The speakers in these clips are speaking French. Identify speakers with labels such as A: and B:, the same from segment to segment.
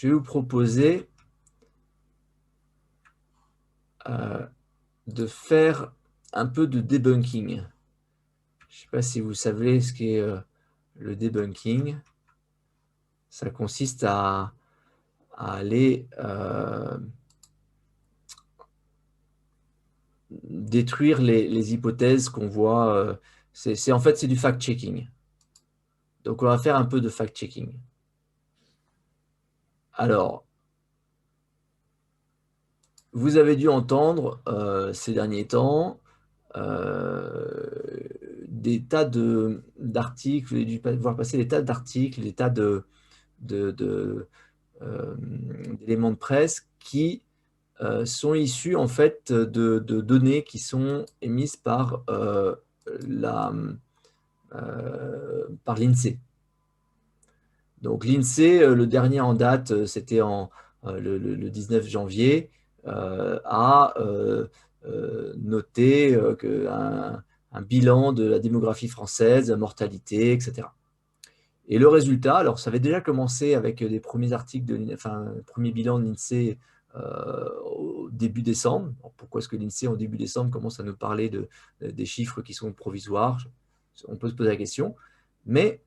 A: je vais vous proposer de faire un peu de debunking. Je ne sais pas si vous savez ce qu'est le debunking. Ça consiste à aller détruire les hypothèses qu'on voit. En fait, c'est du fact-checking. Donc, on va faire un peu de fact-checking. Alors, vous avez dû entendre ces derniers temps des tas d'articles, vous avez dû voir passer des tas d'articles, des tas d'éléments de presse qui sont issus en fait de données qui sont émises par l'INSEE. Donc l'INSEE, le dernier en date, c'était le 19 janvier, a noté un bilan de la démographie française, la mortalité, etc. Et le résultat, alors ça avait déjà commencé avec des premiers articles, premier bilan de l'INSEE au début décembre. Alors, pourquoi est-ce que l'INSEE en début décembre commence à nous parler des chiffres qui sont provisoires? On peut se poser la question. Mais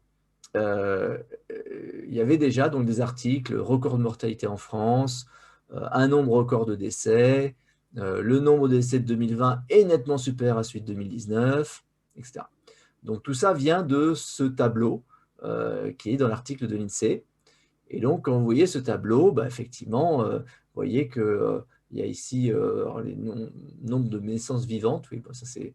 A: il y avait déjà donc des articles, record de mortalité en France, un nombre record de décès, le nombre de décès de 2020 est nettement supérieur à celui de 2019, etc. Donc tout ça vient de ce tableau qui est dans l'article de l'INSEE. Et donc quand vous voyez ce tableau, bah, effectivement, vous voyez qu'il y a ici les nombres de naissances vivantes. Oui, bah, ça c'est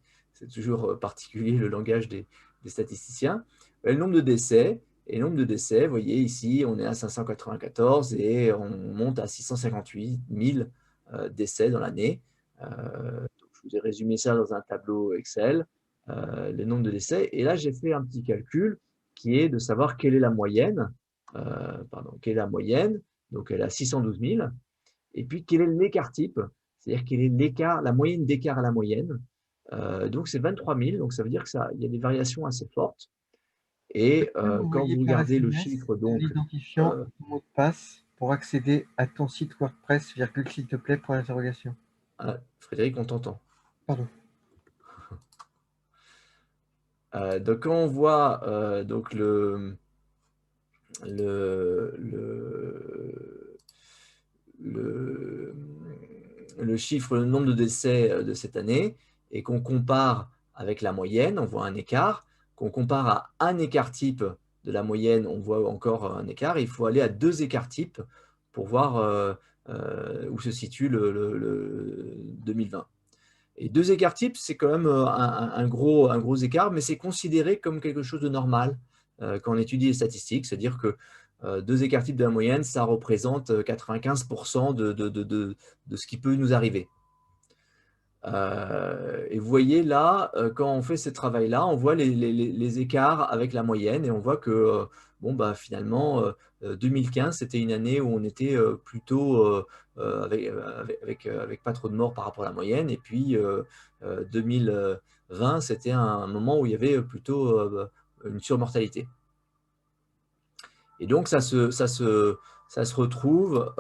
A: toujours particulier le langage des statisticiens. Le nombre de décès, et le nombre de décès, vous voyez ici, on est à 594 et on monte à 658 000 décès dans l'année. Je vous ai résumé ça dans un tableau Excel, le nombre de décès. Et là, j'ai fait un petit calcul qui est de savoir quelle est la moyenne. Quelle est la moyenne. Donc, elle est à 612 000. Et puis, quel est l'écart type, c'est-à-dire quel est l'écart, la moyenne d'écart à la moyenne. Donc, c'est 23 000. Donc, ça veut dire qu'il y a des variations assez fortes. Et quand vous regardez le chiffre, donc,
B: l'identifiant mot de passe pour accéder à ton site WordPress, s'il te plaît, pour l'interrogation.
A: Frédéric, on t'entend.
B: Pardon.
A: Donc, quand on voit donc le chiffre, le nombre de décès de cette année, et qu'on compare avec la moyenne, on voit un écart. Qu'on compare à un écart type de la moyenne, on voit encore un écart. Il faut aller à 2 écarts types pour voir où se situe le 2020. Et 2 écarts types, c'est quand même un gros écart, mais c'est considéré comme quelque chose de normal quand on étudie les statistiques. C'est-à-dire que 2 écarts types de la moyenne, ça représente 95% de ce qui peut nous arriver. Et vous voyez là, quand on fait ce travail-là, on voit les écarts avec la moyenne et on voit que bon, bah, finalement, 2015, c'était une année où on était plutôt avec pas trop de morts par rapport à la moyenne. Et puis 2020, c'était un moment où il y avait plutôt une surmortalité. Et donc, ça se retrouve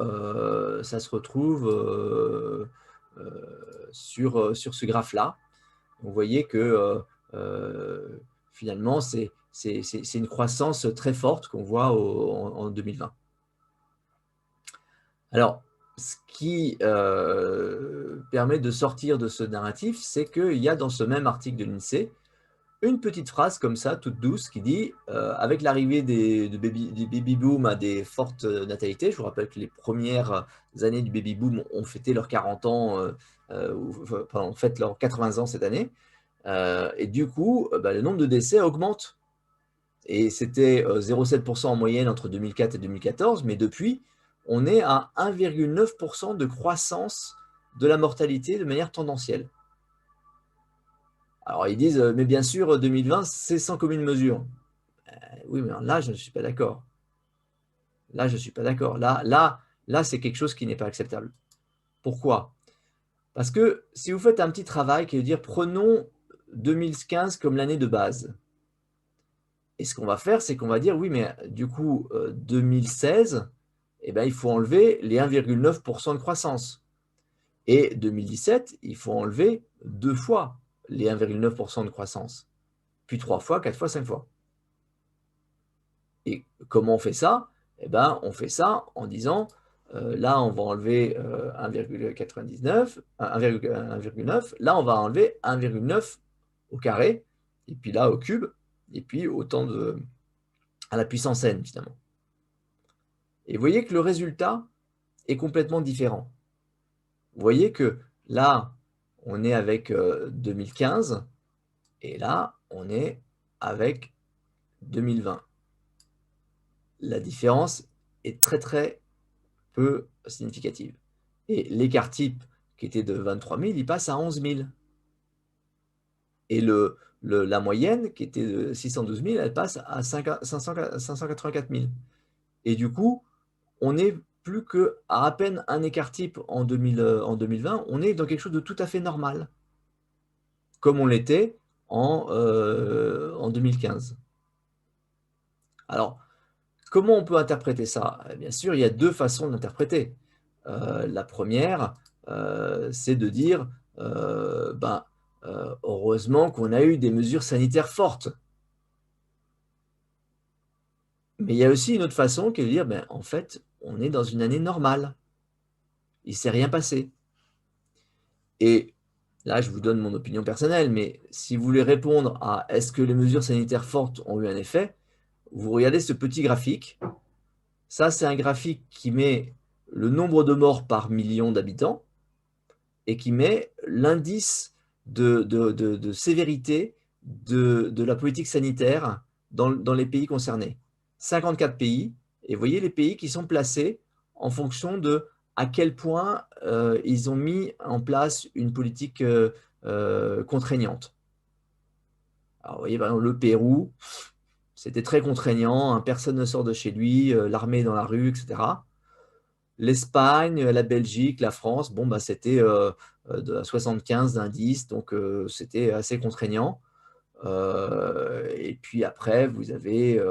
A: sur ce graphe-là. Vous voyez que finalement, c'est une croissance très forte qu'on voit en 2020. Alors, ce qui permet de sortir de ce narratif, c'est qu'il y a dans ce même article de l'INSEE une petite phrase comme ça, toute douce, qui dit avec l'arrivée des baby boom à des fortes natalités, je vous rappelle que les premières années du baby boom ont fêté leurs 40 ans, on fête leurs 80 ans cette année, et du coup, le nombre de décès augmente. Et c'était 0,7% en moyenne entre 2004 et 2014, mais depuis, on est à 1,9% de croissance de la mortalité de manière tendancielle. Alors, ils disent, mais bien sûr, 2020, c'est sans commune mesure. Oui, mais là, je ne suis pas d'accord. Là, je ne suis pas d'accord. Là, c'est quelque chose qui n'est pas acceptable. Pourquoi? Parce que si vous faites un petit travail qui veut dire, prenons 2015 comme l'année de base. Et ce qu'on va faire, c'est qu'on va dire, oui, mais du coup, 2016 eh ben, il faut enlever les 1,9% de croissance. Et 2017, il faut enlever 2 fois les 1,9% de croissance, puis 3 fois, 4 fois, 5 fois. Et comment on fait ça? Eh ben, on fait ça en disant, là, on va enlever 1,99, 1,9, là, on va enlever 1,9 au carré, et puis là, au cube, et puis autant à la puissance n, finalement. Et vous voyez que le résultat est complètement différent. Vous voyez que là, on est avec 2015, et là, on est avec 2020. La différence est très, très peu significative. Et l'écart type, qui était de 23 000, il passe à 11 000. Et la moyenne, qui était de 612 000, elle passe à 584 000. Et du coup, on n'est plus qu'à peine un écart type en 2020, on est dans quelque chose de tout à fait normal, comme on l'était en 2015. Alors, comment on peut interpréter ça? Bien sûr, il y a 2 façons d'interpréter. La première, c'est de dire, heureusement qu'on a eu des mesures sanitaires fortes. Mais il y a aussi une autre façon qui est de dire, en fait, on est dans une année normale. Il ne s'est rien passé. Et là, je vous donne mon opinion personnelle, mais si vous voulez répondre à est-ce que les mesures sanitaires fortes ont eu un effet, vous regardez ce petit graphique. Ça, c'est un graphique qui met le nombre de morts par million d'habitants et qui met l'indice de sévérité de la politique sanitaire dans les pays concernés. 54 pays, et vous voyez les pays qui sont placés en fonction de à quel point ils ont mis en place une politique contraignante. Alors, vous voyez, par exemple, le Pérou, c'était très contraignant, hein, personne ne sort de chez lui, l'armée est dans la rue, etc. L'Espagne, la Belgique, la France, c'était de 75 d'indice, donc c'était assez contraignant. Et puis après, vous avez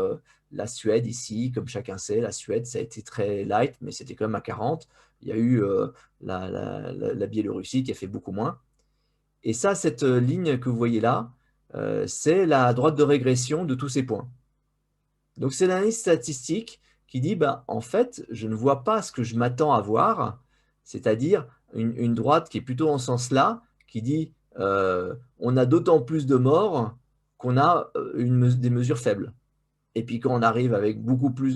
A: la Suède ici, comme chacun sait, la Suède, ça a été très light, mais c'était quand même à 40. Il y a eu la Biélorussie qui a fait beaucoup moins. Et ça, cette ligne que vous voyez là, c'est la droite de régression de tous ces points. Donc, c'est l'analyse statistique qui dit, en fait, je ne vois pas ce que je m'attends à voir, c'est-à-dire une droite qui est plutôt en ce sens-là, qui dit, on a d'autant plus de morts qu'on a des mesures faibles. Et puis, quand on arrive avec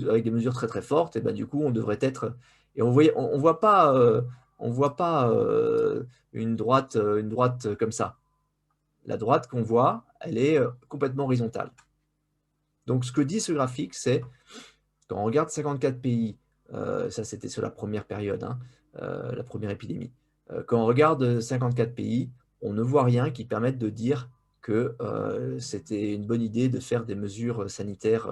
A: avec des mesures très très fortes, et du coup, on devrait être… Et on voit pas, une droite comme ça. La droite qu'on voit, elle est complètement horizontale. Donc, ce que dit ce graphique, c'est quand on regarde 54 pays, ça c'était sur la première période, hein, la première épidémie. Quand on regarde 54 pays, on ne voit rien qui permette de dire que c'était une bonne idée de faire des mesures sanitaires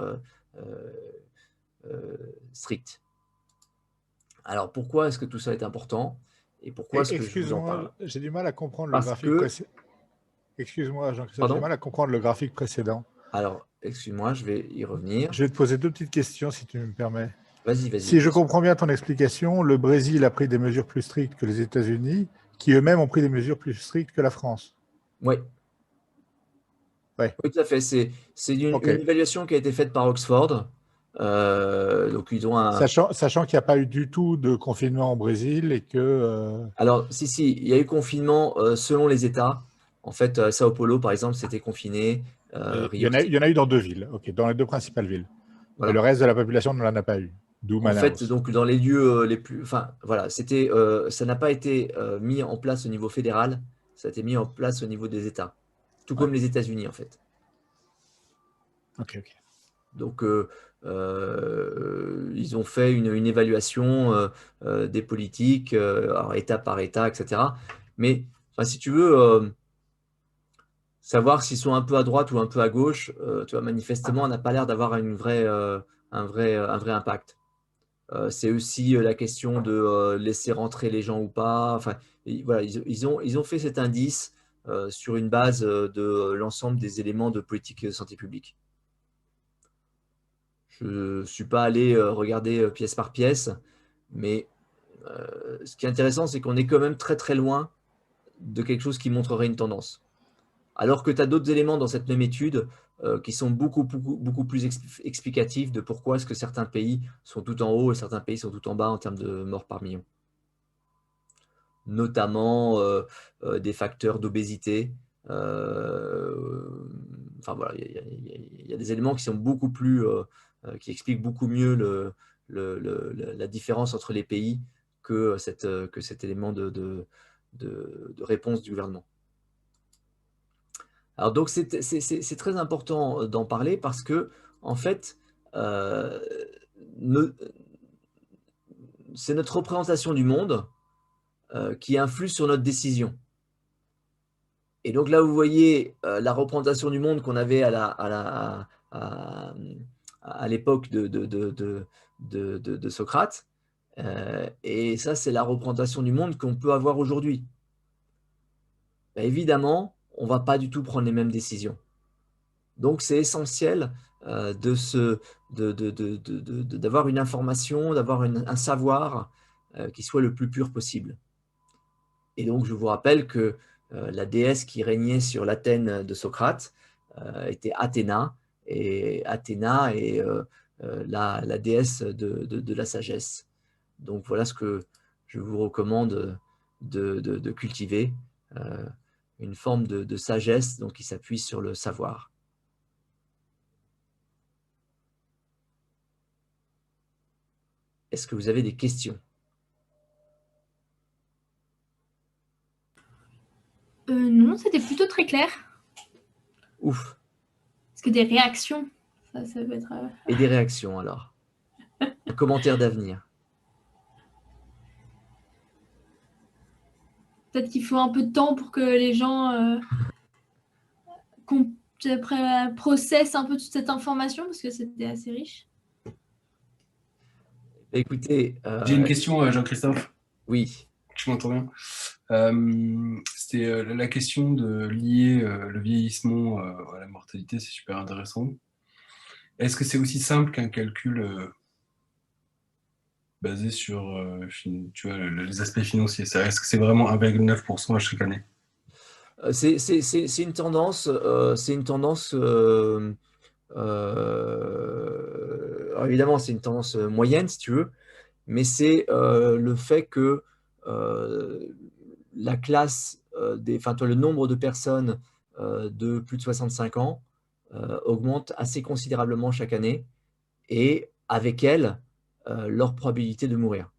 A: strictes. Alors pourquoi est-ce que tout ça est important et pourquoi est-ce que je vous en parle?
C: Excuse-moi, j'ai du mal à comprendre le
A: Parce
C: graphique
A: que…
C: précédent. Excuse-moi, Jean-Christophe, j'ai du
A: Pardon?
C: mal à comprendre le graphique précédent.
A: Alors, excuse-moi, je vais y revenir.
C: Je vais te poser 2 petites questions, si tu me permets.
A: Vas-y.
C: Si je comprends bien ton explication, le Brésil a pris des mesures plus strictes que les États-Unis, qui eux-mêmes ont pris des mesures plus strictes que la France.
A: Oui.
C: Ouais.
A: Oui, tout à fait. C'est une évaluation qui a été faite par Oxford. Donc, ils ont
C: Sachant qu'il n'y a pas eu du tout de confinement au Brésil et que…
A: Alors, si, il y a eu confinement selon les États. En fait, Sao Paulo, par exemple, c'était confiné.
C: il y en a eu dans 2 villes, dans les 2 principales villes.
A: Voilà.
C: Et le reste de la population ne l'en a pas eu. D'où
A: En fait, donc, dans les lieux les plus… Enfin, voilà, ça n'a pas été mis en place au niveau fédéral, ça a été mis en place au niveau des États. Tout comme les États-Unis, en fait.
C: Ok.
A: Donc, ils ont fait une évaluation des politiques, alors, État par État, etc. Mais, si tu veux… savoir s'ils sont un peu à droite ou un peu à gauche, tu vois, manifestement, on n'a pas l'air d'avoir un vrai impact. C'est aussi la question de laisser rentrer les gens ou pas. Enfin, voilà, ils ont fait cet indice sur une base de l'ensemble des éléments de politique de santé publique. Je ne suis pas allé regarder pièce par pièce, Mais ce qui est intéressant, c'est qu'on est quand même très très loin de quelque chose qui montrerait une tendance. Alors que tu as d'autres éléments dans cette même étude qui sont beaucoup plus explicatifs de pourquoi est-ce que certains pays sont tout en haut et certains pays sont tout en bas en termes de morts par million. Notamment des facteurs d'obésité. Enfin voilà, il y a des éléments qui sont beaucoup plus, qui expliquent beaucoup mieux la différence entre les pays que cet élément de réponse du gouvernement. Alors donc c'est très important d'en parler parce que en fait c'est notre représentation du monde qui influe sur notre décision. Et donc là vous voyez la représentation du monde qu'on avait à l'époque de Socrate, et ça c'est la représentation du monde qu'on peut avoir aujourd'hui. Ben, évidemment, on ne va pas du tout prendre les mêmes décisions. Donc, c'est essentiel d'avoir une information, d'avoir un savoir qui soit le plus pur possible. Et donc, je vous rappelle que la déesse qui régnait sur l'Athènes de Socrate était Athéna, et Athéna est la déesse de la sagesse. Donc, voilà ce que je vous recommande de cultiver, une forme de sagesse donc, qui s'appuie sur le savoir. Est-ce que vous avez des questions?
D: Non, c'était plutôt très clair.
A: Ouf.
D: Est-ce que des réactions, ça peut être...
A: Et des réactions alors? Un commentaire d'avenir?
D: Peut-être qu'il faut un peu de temps pour que les gens processent un peu toute cette information, parce que c'était assez riche.
A: Écoutez...
E: J'ai une question, Jean-Christophe.
A: Oui.
E: Tu m'entends bien? C'était la question de lier le vieillissement à la mortalité, c'est super intéressant. Est-ce que c'est aussi simple qu'un calcul basé sur tu vois, les aspects financiers? Est-ce que c'est vraiment 1,9% à chaque année?
A: C'est une tendance, alors évidemment, c'est une tendance moyenne, si tu veux, mais c'est le fait que la classe, le nombre de personnes de plus de 65 ans augmente assez considérablement chaque année, et avec elle, leur probabilité de mourir.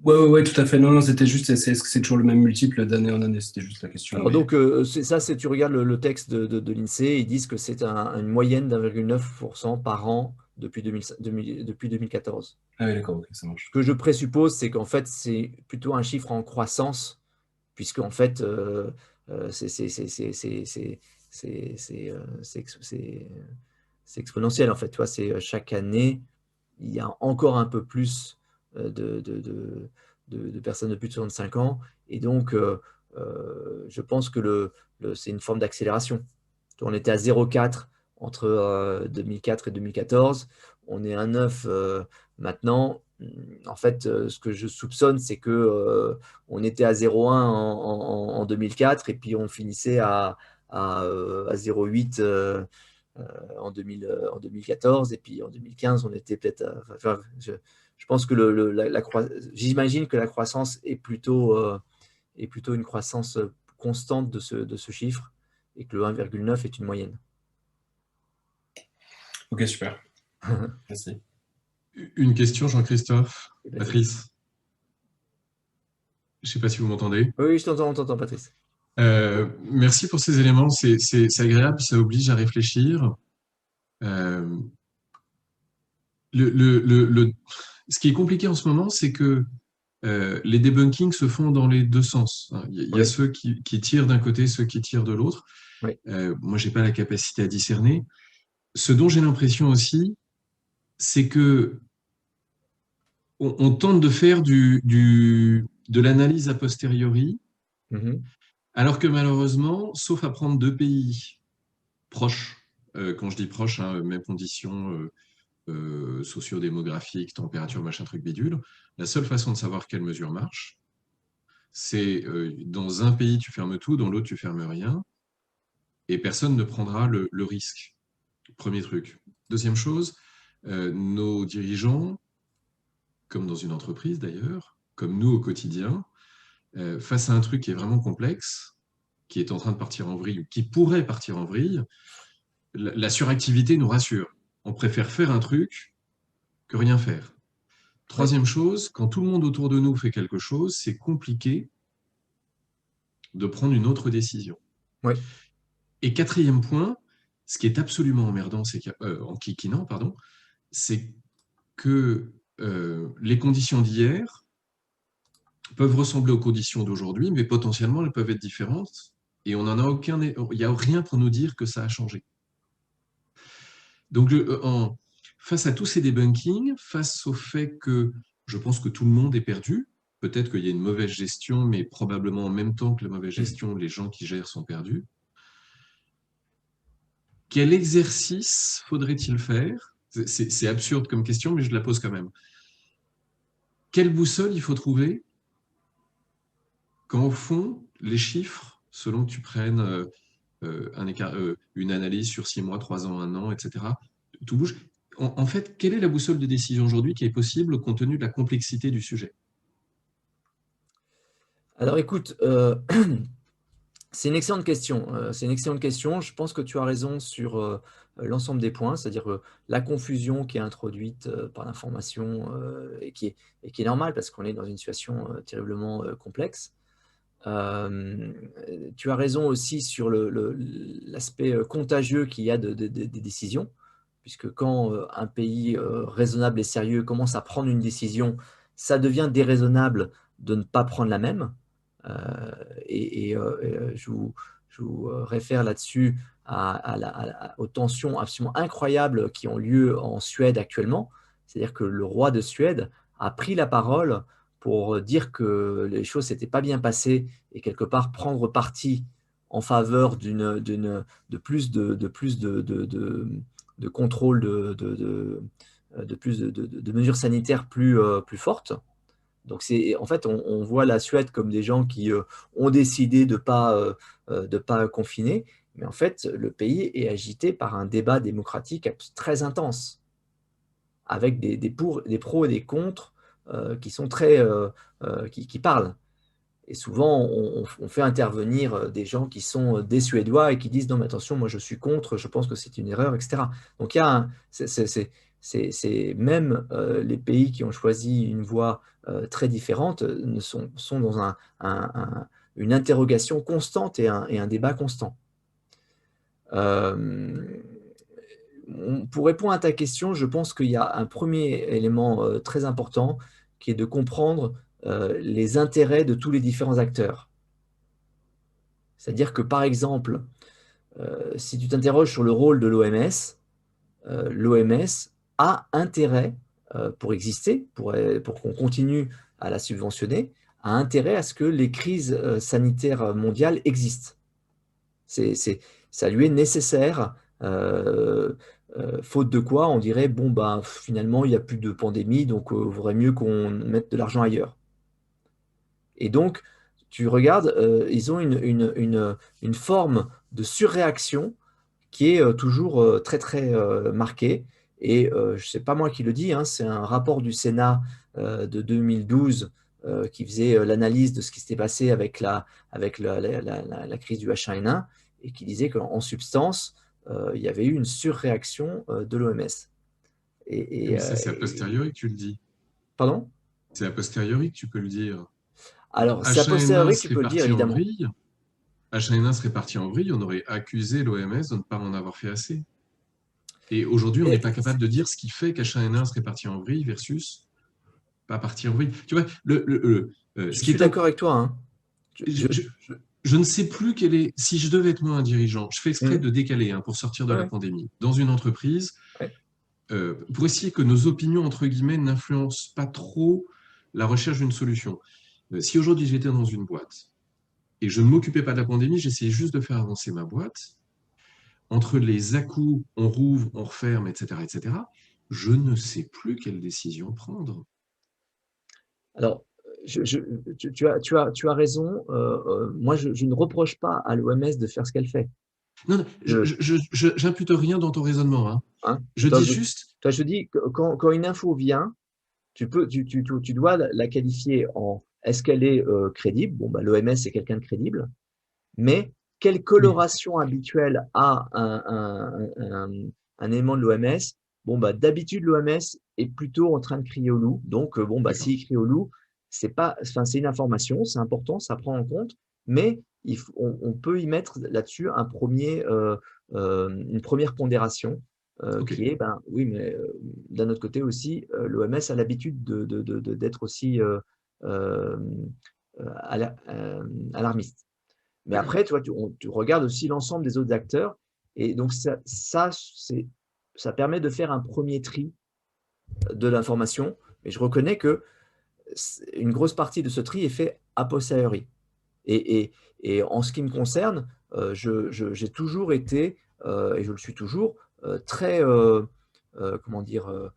E: Ouais, tout à fait. Non, c'était juste, est-ce que c'est toujours le même multiple d'année en année? C'était juste la question.
A: Alors donc, tu regardes le texte de l'INSEE, ils disent que c'est une moyenne d'1,9% par an depuis 2014.
E: Ah oui, d'accord, ok, ça marche.
A: Ce que je présuppose, c'est qu'en fait, c'est plutôt un chiffre en croissance, puisque en fait, c'est exponentiel. En fait, tu vois, chaque année, il y a encore un peu plus de personnes de plus de 65 ans. Et donc, je pense que c'est une forme d'accélération. On était à 0,4 entre 2004 et 2014. On est à 9 maintenant. En fait, ce que je soupçonne, c'est qu'on était à 0,1 en 2004 et puis on finissait à 0,8 en 2014, et puis en 2015, on était peut-être... je pense que j'imagine que la croissance est plutôt une croissance constante de ce chiffre, et que le 1,9 est une moyenne.
E: Ok, super. Merci.
F: Une question, Jean-Christophe. Patrice. Je ne sais pas si vous m'entendez.
A: Oui, je t'entends, Patrice.
F: Merci pour ces éléments, c'est agréable, ça oblige à réfléchir. Ce qui est compliqué en ce moment, c'est que les debunkings se font dans les deux sens. Il y a ceux qui tirent d'un côté, ceux qui tirent de l'autre.
A: Oui.
F: Moi, je n'ai pas la capacité à discerner. Ce dont j'ai l'impression aussi, c'est que on tente de faire de l'analyse a posteriori, alors que malheureusement, sauf à prendre deux pays proches, quand je dis proches, même condition sociodémographiques, température, machin, truc bidule. La seule façon de savoir quelle mesure marche, c'est dans un pays, tu fermes tout, dans l'autre, tu fermes rien, et personne ne prendra le risque. Premier truc. Deuxième chose, nos dirigeants, comme dans une entreprise d'ailleurs, comme nous au quotidien, face à un truc qui est vraiment complexe, qui est en train de partir en vrille, ou qui pourrait partir en vrille, la suractivité nous rassure. On préfère faire un truc que rien faire. Troisième chose, quand tout le monde autour de nous fait quelque chose, c'est compliqué de prendre une autre décision.
A: Oui.
F: Et quatrième point, ce qui est absolument emmerdant, enquiquinant, pardon, c'est que les conditions d'hier peuvent ressembler aux conditions d'aujourd'hui, mais potentiellement elles peuvent être différentes, et on n'en a aucun, il n'y a rien pour nous dire que ça a changé. Donc, face à tous ces debunkings, face au fait que je pense que tout le monde est perdu, peut-être qu'il y a une mauvaise gestion, mais probablement en même temps que la mauvaise gestion, les gens qui gèrent sont perdus. Quel exercice faudrait-il faire? C'est absurde comme question, mais je la pose quand même. Quelle boussole il faut trouver quand, au fond, les chiffres, selon que tu prennes une analyse sur 6 mois, 3 ans, 1 an, etc., tout bouge. En fait, quelle est la boussole de décision aujourd'hui qui est possible compte tenu de la complexité du sujet?
A: Alors écoute, c'est une excellente question. C'est une excellente question. Je pense que tu as raison sur l'ensemble des points, c'est-à-dire la confusion qui est introduite par l'information et qui est normale parce qu'on est dans une situation terriblement complexe. Tu as raison aussi sur l'aspect contagieux qu'il y a des décisions, puisque quand un pays raisonnable et sérieux commence à prendre une décision, ça devient déraisonnable de ne pas prendre la même. Je vous réfère là-dessus aux tensions absolument incroyables qui ont lieu en Suède actuellement. C'est-à-dire que le roi de Suède a pris la parole pour dire que les choses s'étaient pas bien passées et quelque part prendre parti en faveur de plus de contrôle, de plus de mesures sanitaires plus fortes. Donc, en fait, on voit la Suède comme des gens qui ont décidé de ne pas confiner, mais en fait, le pays est agité par un débat démocratique très intense, avec des pros et des contre qui sont qui parlent. Et souvent, on fait intervenir des gens qui sont des Suédois et qui disent « Non, mais attention, moi je suis contre, je pense que c'est une erreur, etc. » Donc, il y a c'est même les pays qui ont choisi une voie très différente sont dans une interrogation constante et un débat constant. Pour répondre à ta question, je pense qu'il y a un premier élément très important qui est de comprendre les intérêts de tous les différents acteurs. C'est-à-dire que, par exemple, si tu t'interroges sur le rôle de l'OMS, l'OMS a intérêt, pour exister, pour qu'on continue à la subventionner, a intérêt à ce que les crises sanitaires mondiales existent. Ça lui est nécessaire, faute de quoi on dirait, bon, ben, finalement, il n'y a plus de pandémie, donc il vaudrait mieux qu'on mette de l'argent ailleurs. Et donc, tu regardes, ils ont une forme de surréaction qui est toujours très, très marquée. Et ce n'est pas moi qui le dis, hein, c'est un rapport du Sénat de 2012 qui faisait l'analyse de ce qui s'était passé avec la crise du H1N1 et qui disait qu'en substance, il y avait eu une surréaction de l'OMS.
F: Ça, c'est a posteriori que tu le dis.
A: Pardon?
F: C'est a posteriori que tu peux le dire.
A: Alors, c'est a posteriori que tu peux le dire, évidemment.
F: H1N1 serait parti en vrille, on aurait accusé l'OMS de ne pas en avoir fait assez. Et aujourd'hui, on n'est pas capable de dire ce qui fait qu'H1N1 serait parti en vrille versus pas parti en vrille. Tu vois,
A: je suis d'accord avec toi. Hein.
F: Je ne sais plus quel est. Si je devais être moi un dirigeant, je fais exprès de décaler pour sortir de la pandémie. Dans une entreprise, pour essayer que nos opinions, entre guillemets, n'influencent pas trop la recherche d'une solution. Si aujourd'hui j'étais dans une boîte et je ne m'occupais pas de la pandémie, j'essayais juste de faire avancer ma boîte, entre les à-coups, on rouvre, on referme, etc., je ne sais plus quelle décision prendre.
A: Alors, tu as raison. Moi, je ne reproche pas à l'OMS de faire ce qu'elle fait.
F: Non, j'impute rien dans ton raisonnement, hein.
A: Hein.
F: Je
A: Toi,
F: dis juste,
A: je dis que quand une info vient, tu dois la qualifier en est-ce qu'elle est crédible? Bon, bah, l'OMS, c'est quelqu'un de crédible, mais quelle coloration habituelle a un élément de l'OMS? Bon, bah, d'habitude, l'OMS est plutôt en train de crier au loup. Donc, bon, bah,
F: d'accord.
A: s'il crie au loup, c'est une information, c'est important, ça prend en compte, mais on peut y mettre là-dessus une première pondération
F: Ok.
A: qui est, ben oui, mais d'un autre côté aussi, l'OMS a l'habitude d'être aussi alarmiste. Mais
F: D'accord.
A: après, tu regardes aussi l'ensemble des autres acteurs, et donc ça permet de faire un premier tri de l'information. Mais je reconnais que une grosse partie de ce tri est fait a posteriori. Et en ce qui me concerne, j'ai toujours été, et je le suis toujours, très, comment dire,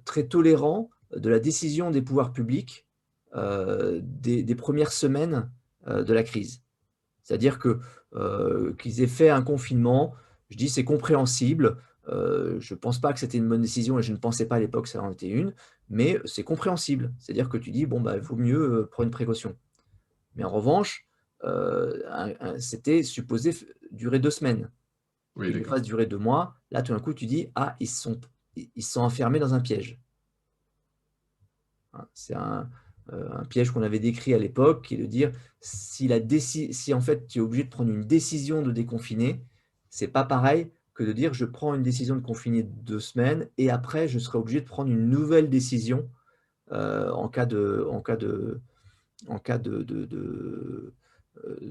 A: très tolérant de la décision des pouvoirs publics des premières semaines de la crise. C'est-à-dire qu'ils aient fait un confinement, je dis c'est compréhensible. Je ne pense pas que c'était une bonne décision et je ne pensais pas à l'époque que ça en était une, mais c'est compréhensible. C'est-à-dire que tu dis, bon, bah, il vaut mieux prendre une précaution. Mais en revanche, c'était supposé durer 2 semaines.
F: Oui,
A: Qu'il le
F: d'accord.
A: fasse durer 2 mois, là, tout d'un coup, tu dis, ah, ils sont enfermés dans un piège. C'est un piège qu'on avait décrit à l'époque, qui est de dire, si en fait tu es obligé de prendre une décision de déconfiner, c'est pas pareil que de dire je prends une décision de confiner 2 semaines et après je serai obligé de prendre une nouvelle décision en cas de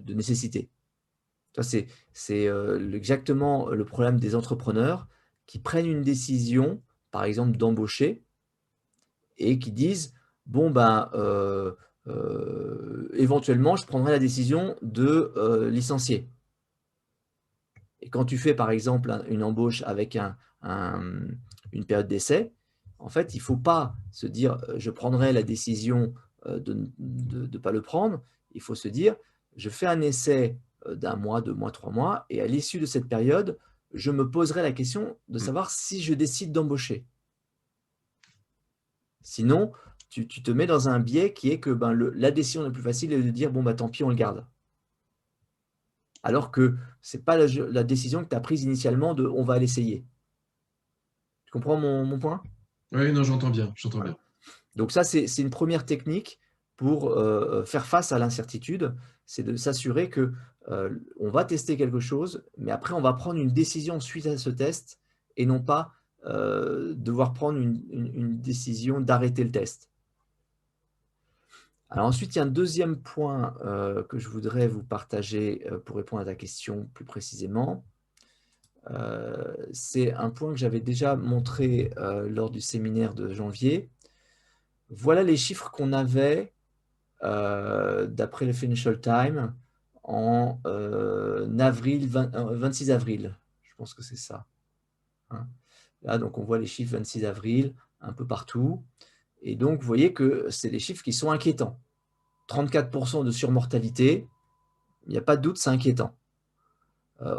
A: nécessité. Ça, c'est exactement le problème des entrepreneurs qui prennent une décision, par exemple d'embaucher, et qui disent bon ben éventuellement je prendrai la décision de licencier. Et quand tu fais par exemple une embauche avec une période d'essai, en fait il ne faut pas se dire je prendrai la décision de ne pas le prendre. Il faut se dire je fais un essai d'1 mois, 2 mois, 3 mois, et à l'issue de cette période, je me poserai la question de savoir si je décide d'embaucher. Sinon, tu te mets dans un biais qui est que ben, la décision la plus facile est de dire bon, bah, tant pis, on le garde. Alors que ce n'est pas la décision que tu as prise initialement de on va l'essayer. Tu comprends mon point?
F: Oui, non, j'entends bien, j'entends bien.
A: Donc ça, c'est une première technique pour faire face à l'incertitude, c'est de s'assurer que on va tester quelque chose, mais après, on va prendre une décision suite à ce test et non pas devoir prendre une décision d'arrêter le test. Alors ensuite, il y a un deuxième point que je voudrais vous partager pour répondre à ta question plus précisément. C'est un point que j'avais déjà montré lors du séminaire de janvier. Voilà les chiffres qu'on avait d'après le Financial Times en 26 avril. Je pense que c'est ça. Hein. Là, donc on voit les chiffres 26 avril un peu partout. Et donc, vous voyez que c'est des chiffres qui sont inquiétants. 34% de surmortalité, il n'y a pas de doute, c'est inquiétant.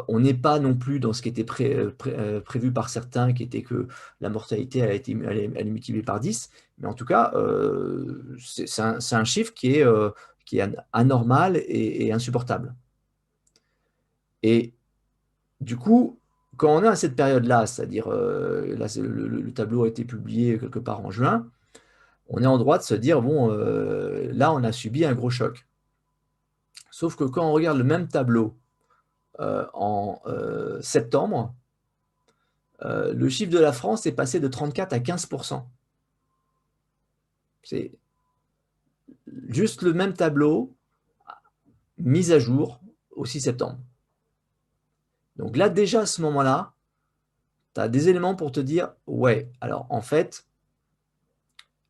A: On n'est pas non plus dans ce qui était prévu par certains, qui était que la mortalité elle est multipliée par 10, mais en tout cas, c'est un chiffre qui est anormal et insupportable. Et du coup, quand on est à cette période-là, c'est-à-dire, là, le tableau a été publié quelque part en juin, on est en droit de se dire, bon, là, on a subi un gros choc. Sauf que quand on regarde le même tableau en septembre, le chiffre de la France est passé de 34 à 15%. C'est juste le même tableau mis à jour au 6 septembre. Donc là, déjà à ce moment-là, tu as des éléments pour te dire, ouais, alors en fait,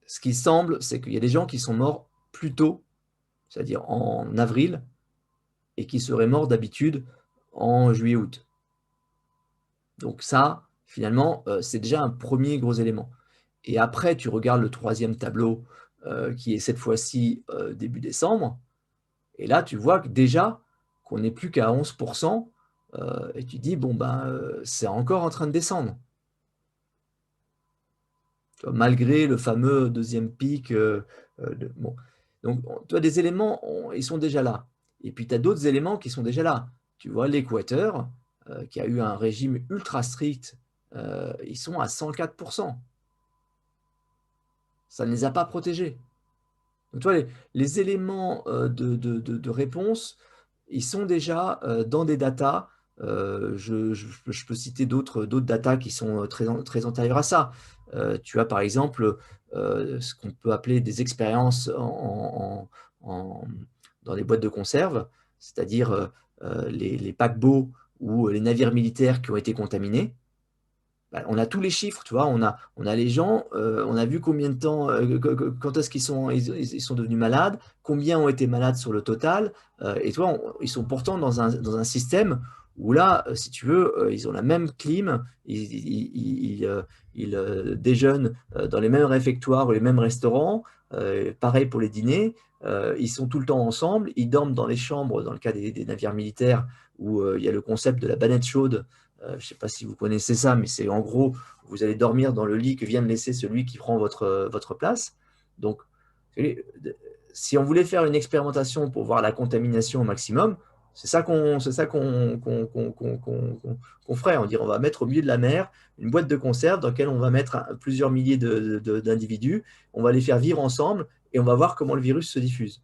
A: ce qui semble, c'est qu'il y a des gens qui sont morts plus tôt, c'est-à-dire en avril, et qui seraient morts d'habitude en juillet-août. Donc ça, Finalement, c'est déjà un premier gros élément. Et après, tu regardes le troisième tableau, qui est cette fois-ci début décembre, et là, tu vois que déjà qu'on n'est plus qu'à 11%, et tu dis, bon, ben, c'est encore en train de descendre. Malgré le fameux deuxième pic. Bon. Donc, tu as des éléments, ils sont déjà là. Et puis, tu as d'autres éléments qui sont déjà là. Tu vois, l'Équateur, qui a eu un régime ultra strict, ils sont à 104%. Ça ne les a pas protégés. Donc, tu vois, les éléments de réponse, ils sont déjà dans des datas. Je peux citer d'autres datas qui sont très antérieures à ça. Tu as par exemple ce qu'on peut appeler des expériences dans les boîtes de conserve, c'est-à-dire les paquebots ou les navires militaires qui ont été contaminés. On a tous les chiffres, tu vois, on a les gens, on a vu combien de temps, quand est-ce qu'ils sont devenus malades, combien ont été malades sur le total, et tu vois, ils sont pourtant dans un système où là, si tu veux, ils ont la même clim, ils déjeunent dans les mêmes réfectoires ou les mêmes restaurants, pareil pour les dîners, ils sont tout le temps ensemble, ils dorment dans les chambres, dans le cas des navires militaires, où il y a le concept de la banette chaude. Je ne sais pas si vous connaissez ça, mais c'est en gros, vous allez dormir dans le lit que vient de laisser celui qui prend votre place. Donc, si on voulait faire une expérimentation pour voir la contamination au maximum, c'est ça qu'on ferait. On dirait, on va mettre au milieu de la mer une boîte de conserve dans laquelle on va mettre plusieurs milliers d'individus, on va les faire vivre ensemble et on va voir comment le virus se diffuse.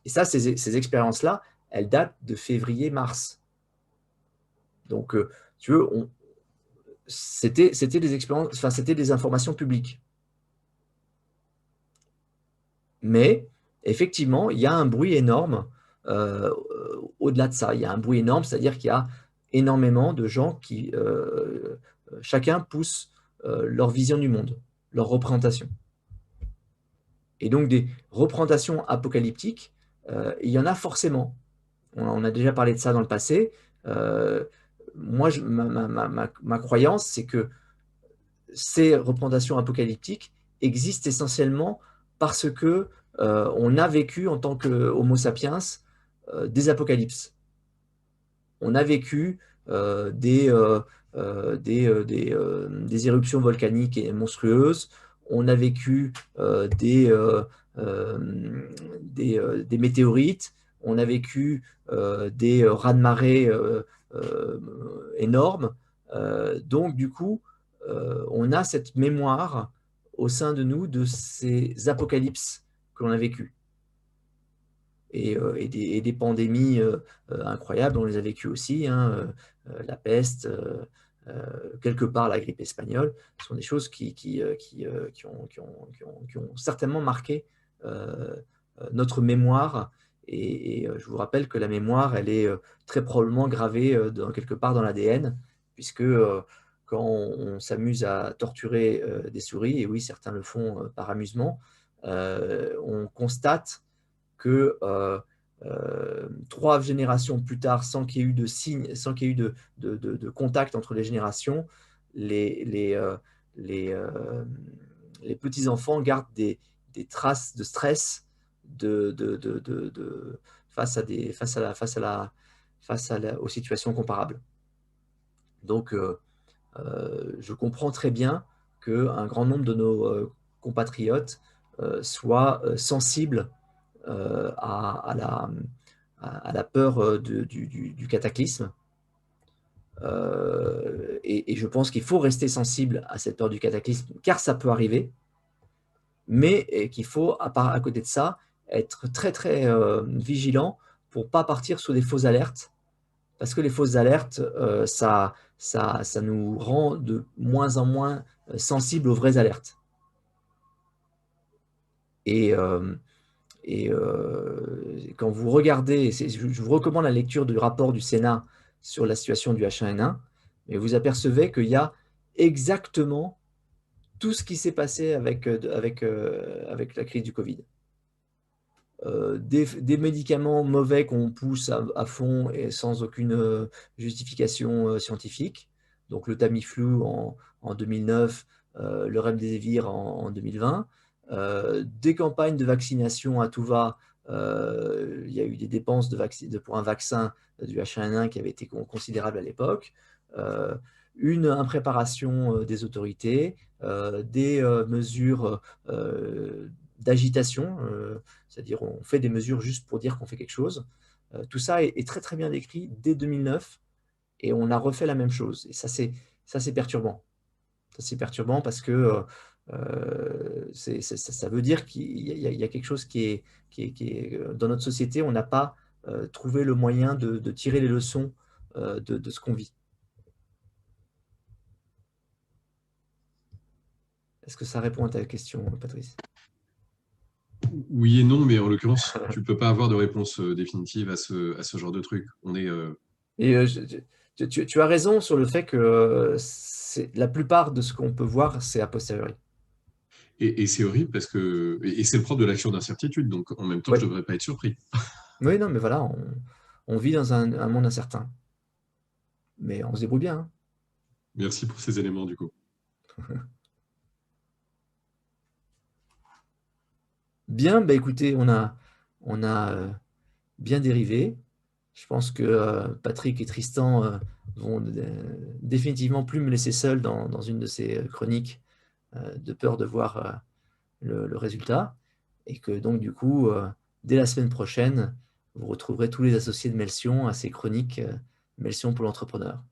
A: Et ça, ces expériences-là, elles datent de février-mars. Donc, tu veux, c'était des expériences, enfin, c'était des informations publiques. Mais effectivement, il y a un bruit énorme au-delà de ça. Il y a un bruit énorme, c'est-à-dire qu'il y a énormément de gens qui, chacun pousse leur vision du monde, leur représentation. Et donc, des représentations apocalyptiques, il y en a forcément. On a déjà parlé de ça dans le passé. Moi, ma croyance, c'est que ces représentations apocalyptiques existent essentiellement parce que on a vécu en tant qu'Homo sapiens des apocalypses. On a vécu des éruptions volcaniques monstrueuses. On a vécu des météorites. On a vécu des raz-de-marée énormes. Donc, du coup, on a cette mémoire au sein de nous de ces apocalypses que l'on a vécues. Et des pandémies incroyables, on les a vécues aussi, hein, la peste, quelque part la grippe espagnole, ce sont des choses qui ont certainement marqué notre mémoire. Et je vous rappelle que la mémoire, elle est très probablement gravée quelque part dans l'ADN, puisque quand on s'amuse à torturer des souris, et oui, certains le font par amusement, on constate que 3 générations plus tard, sans qu'il y ait eu de signes, sans qu'il y ait eu de contact entre les générations, les petits-enfants gardent des traces de stress aux situations comparables. Donc, je comprends très bien qu'un grand nombre de nos compatriotes soient sensibles à la peur du cataclysme. Et je pense qu'il faut rester sensible à cette peur du cataclysme, car ça peut arriver, mais qu'il faut, à côté de ça, être très, très vigilant pour ne pas partir sur des fausses alertes, parce que les fausses alertes, ça nous rend de moins en moins sensibles aux vraies alertes. Et quand vous regardez, je vous recommande la lecture du rapport du Sénat sur la situation du H1N1, mais vous apercevez qu'il y a exactement tout ce qui s'est passé avec la crise du Covid. Des médicaments mauvais qu'on pousse à fond et sans aucune justification scientifique, donc le Tamiflu en 2009, le Remdesivir en 2020. Des campagnes de vaccination à tout va. Il y a eu des dépenses pour un vaccin du H1N1 qui avait été considérable à l'époque. Une impréparation des autorités, des mesures d'agitation, c'est-à-dire on fait des mesures juste pour dire qu'on fait quelque chose. Tout ça est très très bien décrit dès 2009 et on a refait la même chose. Et ça c'est perturbant. Ça c'est perturbant parce que ça veut dire qu'il y a quelque chose qui est dans notre société, on n'a pas trouvé le moyen de tirer les leçons de ce qu'on vit. Est-ce que ça répond à ta question, Patrice?
F: Oui et non, mais en l'occurrence, tu ne peux pas avoir de réponse définitive à ce genre de truc. On est,
A: Et tu as raison sur le fait que la plupart de ce qu'on peut voir, c'est a posteriori.
F: et c'est horrible parce que et c'est le propre de l'action d'incertitude, donc en même temps, je ne devrais pas être surpris.
A: Oui, non, mais voilà, on vit dans un monde incertain. Mais on se débrouille bien. Hein.
F: Merci pour ces éléments, du coup.
A: Bien, bah écoutez, on a bien dérivé. Je pense que Patrick et Tristan vont définitivement plus me laisser seul dans une de ces chroniques de peur de voir le résultat. Et que donc, du coup, dès la semaine prochaine, vous retrouverez tous les associés de Melsion à ces chroniques Melsion pour l'entrepreneur.